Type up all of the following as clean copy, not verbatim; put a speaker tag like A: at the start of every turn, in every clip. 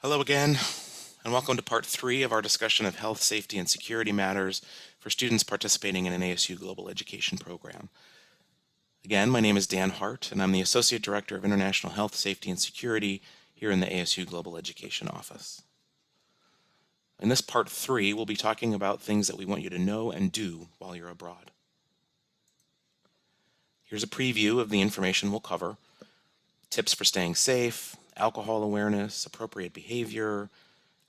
A: Hello again, and welcome to part 3 of our discussion of health, safety, and security matters for students participating in an ASU Global Education program. Again, my name is Dan Hart, and I'm the Associate Director of International Health, Safety, and Security here in the ASU Global Education Office. In this part 3, we'll be talking about things that we want you to know and do while you're abroad. Here's a preview of the information we'll cover: tips for staying safe, alcohol awareness, appropriate behavior,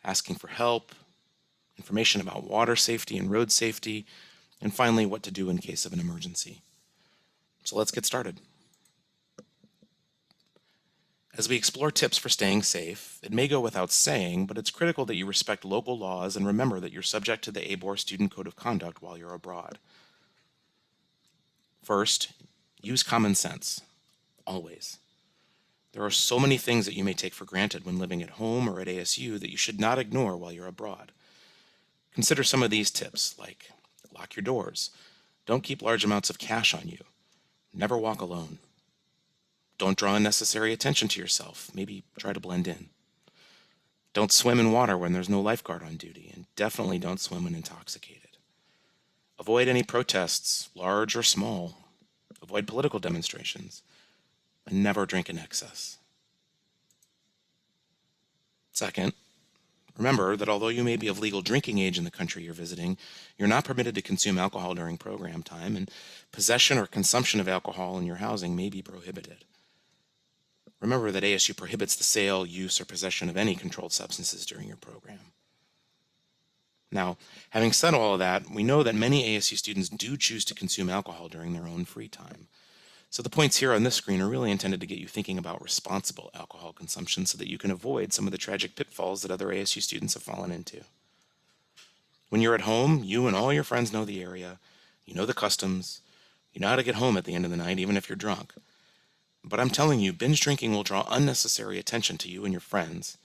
A: asking for help, information about water safety and road safety, and finally, what to do in case of an emergency. So let's get started. As we explore tips for staying safe, it may go without saying, but it's critical that you respect local laws and remember that you're subject to the ABOR Student Code of Conduct while you're abroad. First, use common sense, always. There are so many things that you may take for granted when living at home or at ASU that you should not ignore while you're abroad. Consider some of these tips, like lock your doors, don't keep large amounts of cash on you, never walk alone, don't draw unnecessary attention to yourself, maybe try to blend in, don't swim in water when there's no lifeguard on duty, and definitely don't swim when intoxicated. Avoid any protests, large or small, avoid political demonstrations, and never drink in excess. Second, remember that although you may be of legal drinking age in the country you're visiting, you're not permitted to consume alcohol during program time, and possession or consumption of alcohol in your housing may be prohibited. Remember that ASU prohibits the sale, use, or possession of any controlled substances during your program. Now, having said all of that, we know that many ASU students do choose to consume alcohol during their own free time. So the points here on this screen are really intended to get you thinking about responsible alcohol consumption so that you can avoid some of the tragic pitfalls that other ASU students have fallen into. When you're at home, you and all your friends know the area, you know the customs, you know how to get home at the end of the night even if you're drunk. But I'm telling you, binge drinking will draw unnecessary attention to you and your friends.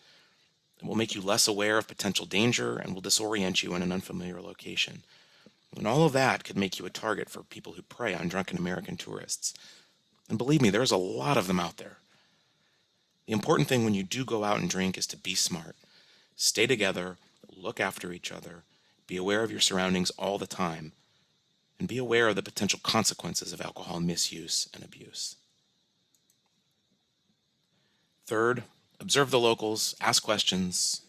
A: It will make you less aware of potential danger and will disorient you in an unfamiliar location. And all of that could make you a target for people who prey on drunken American tourists. And believe me, there's a lot of them out there. The important thing when you do go out and drink is to be smart. Stay together, look after each other, be aware of your surroundings all the time, and be aware of the potential consequences of alcohol misuse and abuse. Third, observe the locals, ask questions,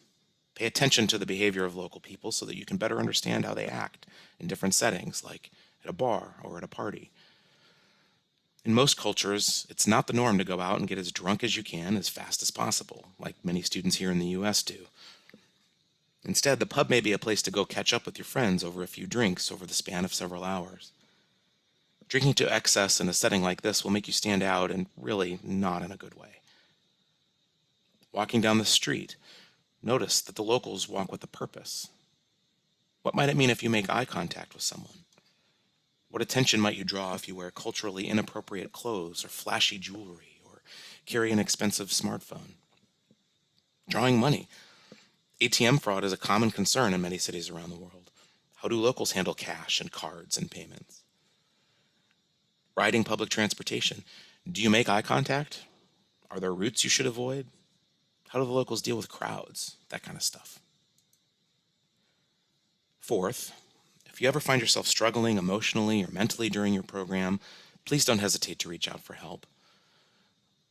A: pay attention to the behavior of local people so that you can better understand how they act in different settings, like at a bar or at a party. In most cultures, it's not the norm to go out and get as drunk as you can as fast as possible, like many students here in the US do. Instead, the pub may be a place to go catch up with your friends over a few drinks over the span of several hours. Drinking to excess in a setting like this will make you stand out, and really not in a good way. Walking down the street, notice that the locals walk with a purpose. What might it mean if you make eye contact with someone? What attention might you draw if you wear culturally inappropriate clothes or flashy jewelry or carry an expensive smartphone? Drawing money. ATM fraud is a common concern in many cities around the world. How do locals handle cash and cards and payments? Riding public transportation. Do you make eye contact? Are there routes you should avoid? How do the locals deal with crowds? That kind of stuff. Fourth, if you ever find yourself struggling emotionally or mentally during your program, please don't hesitate to reach out for help.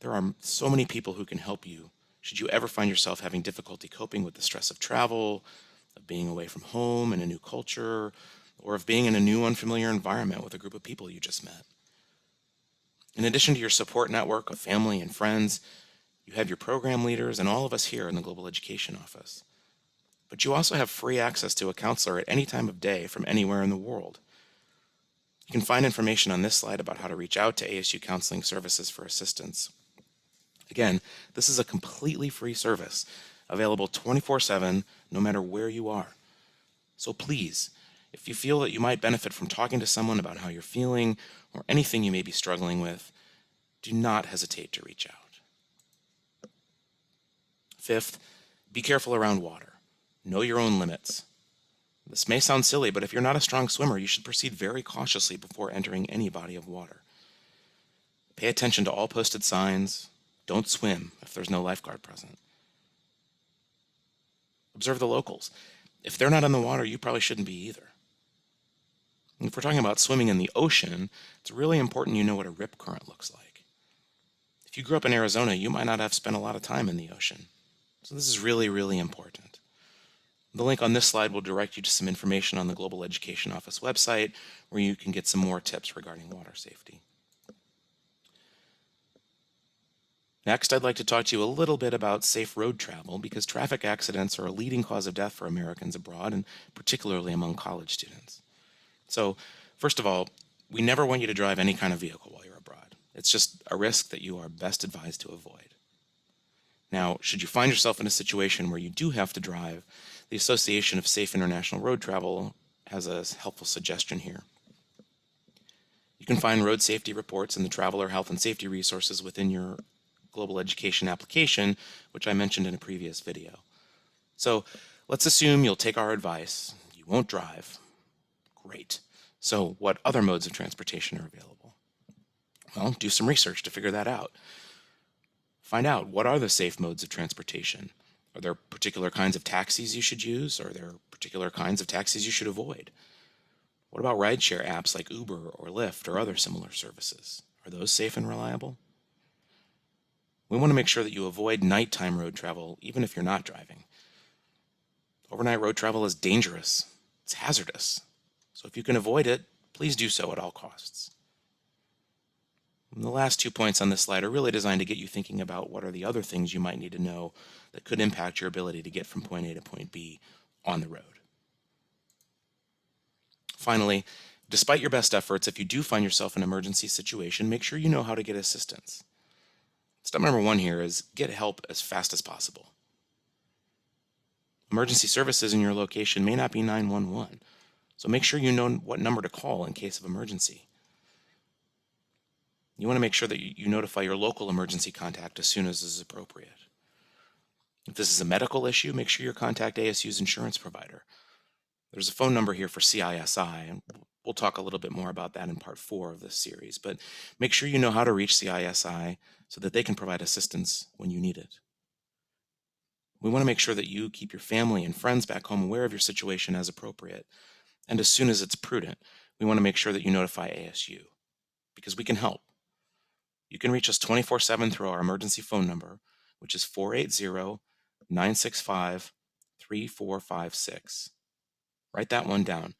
A: There are so many people who can help you should you ever find yourself having difficulty coping with the stress of travel, of being away from home in a new culture, or of being in a new unfamiliar environment with a group of people you just met. In addition to your support network of family and friends, you have your program leaders and all of us here in the Global Education Office. But you also have free access to a counselor at any time of day from anywhere in the world. You can find information on this slide about how to reach out to ASU Counseling Services for assistance. Again, this is a completely free service, available 24/7, no matter where you are. So please, if you feel that you might benefit from talking to someone about how you're feeling or anything you may be struggling with, do not hesitate to reach out. Fifth, be careful around water. Know your own limits. This may sound silly, but if you're not a strong swimmer, you should proceed very cautiously before entering any body of water. Pay attention to all posted signs. Don't swim if there's no lifeguard present. Observe the locals. If they're not on the water, you probably shouldn't be either. And if we're talking about swimming in the ocean, it's really important you know what a rip current looks like. If you grew up in Arizona, you might not have spent a lot of time in the ocean. So this is really, really important. The link on this slide will direct you to some information on the Global Education Office website where you can get some more tips regarding water safety. Next, I'd like to talk to you a little bit about safe road travel because traffic accidents are a leading cause of death for Americans abroad and particularly among college students. So, first of all, we never want you to drive any kind of vehicle while you're abroad. It's just a risk that you are best advised to avoid. Now, should you find yourself in a situation where you do have to drive, the Association of Safe International Road Travel has a helpful suggestion here. You can find road safety reports in the Traveler Health and Safety resources within your Global Education application, which I mentioned in a previous video. So let's assume you'll take our advice. You won't drive. Great. So what other modes of transportation are available? Well, do some research to figure that out. Find out, what are the safe modes of transportation? Are there particular kinds of taxis you should use? Are there particular kinds of taxis you should avoid? What about rideshare apps like Uber or Lyft or other similar services? Are those safe and reliable? We want to make sure that you avoid nighttime road travel, even if you're not driving. Overnight road travel is dangerous. It's hazardous. So if you can avoid it, please do so at all costs. And the last 2 points on this slide are really designed to get you thinking about what are the other things you might need to know that could impact your ability to get from point A to point B on the road. Finally, despite your best efforts, if you do find yourself in an emergency situation, make sure you know how to get assistance. Step number 1 here is get help as fast as possible. Emergency services in your location may not be 911, so make sure you know what number to call in case of emergency. You want to make sure that you notify your local emergency contact as soon as is appropriate. If this is a medical issue, make sure you contact ASU's insurance provider. There's a phone number here for CISI, and we'll talk a little bit more about that in part 4 of this series, but make sure you know how to reach CISI so that they can provide assistance when you need it. We want to make sure that you keep your family and friends back home aware of your situation as appropriate, and as soon as it's prudent, we want to make sure that you notify ASU, because we can help. You can reach us 24/7 through our emergency phone number, which is 480-965-3456. Write that one down,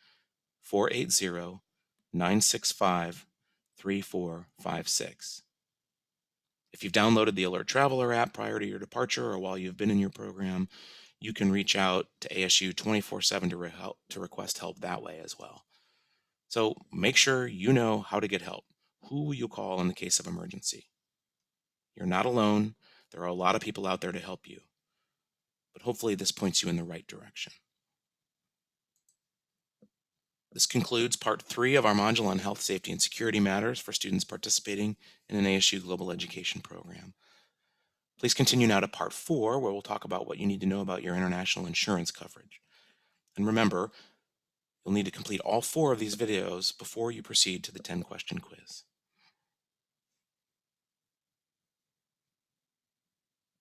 A: 480-965-3456. If you've downloaded the Alert Traveler app prior to your departure or while you've been in your program, you can reach out to ASU 24/7 to request help that way as well. So make sure you know how to get help. Who will you call in the case of emergency? You're not alone. There are a lot of people out there to help you. But hopefully this points you in the right direction. This concludes part 3 of our module on health, safety, and security matters for students participating in an ASU Global Education program. Please continue now to part 4, where we'll talk about what you need to know about your international insurance coverage. And remember, you'll need to complete all 4 of these videos before you proceed to the 10-question quiz.